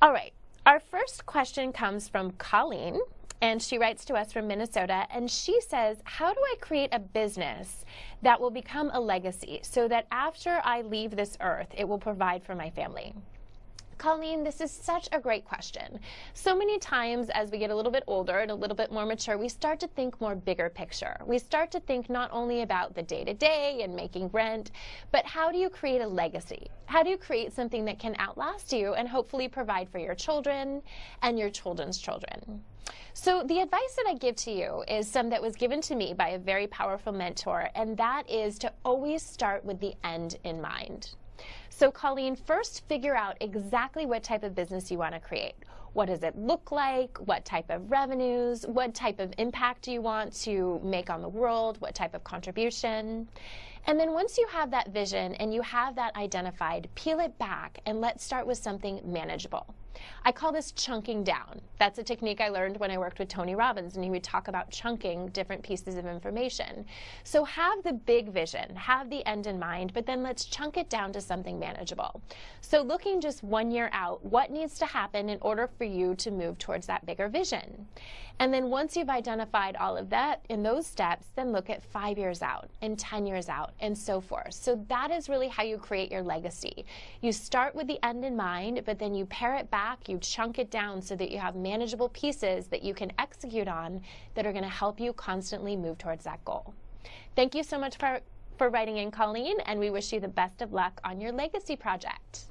All right, our first question comes from Colleen, and she writes to us from Minnesota, and she says, how do I create a business that will become a legacy so that after I leave this earth, it will provide for my family? Colleen, this is such a great question. So many times as we get a little bit older and a little bit more mature, we start to think more bigger picture. We start to think not only about the day-to-day and making rent, but how do you create a legacy? How do you create something that can outlast you and hopefully provide for your children and your children's children? So the advice that I give to you is some that was given to me by a very powerful mentor, and that is to always start with the end in mind. So Colleen, first figure out exactly what type of business you want to create. What does it look like? What type of revenues? What type of impact do you want to make on the world? What type of contribution? And then once you have that vision and you have that identified, peel it back and let's start with something manageable. I call this chunking down. That's a technique I learned when I worked with Tony Robbins, and he would talk about chunking different pieces of information. So have the big vision, have the end in mind, but then let's chunk it down to something manageable. So looking just 1 year out, what needs to happen in order for you to move towards that bigger vision? And then once you've identified all of that in those steps, then look at 5 years out and 10 years out and so forth. So that is really how you create your legacy. You start with the end in mind, but then you pare it back, you chunk it down so that you have manageable pieces that you can execute on that are going to help you constantly move towards that goal. Thank you so much for writing in, Colleen, and we wish you the best of luck on your legacy project.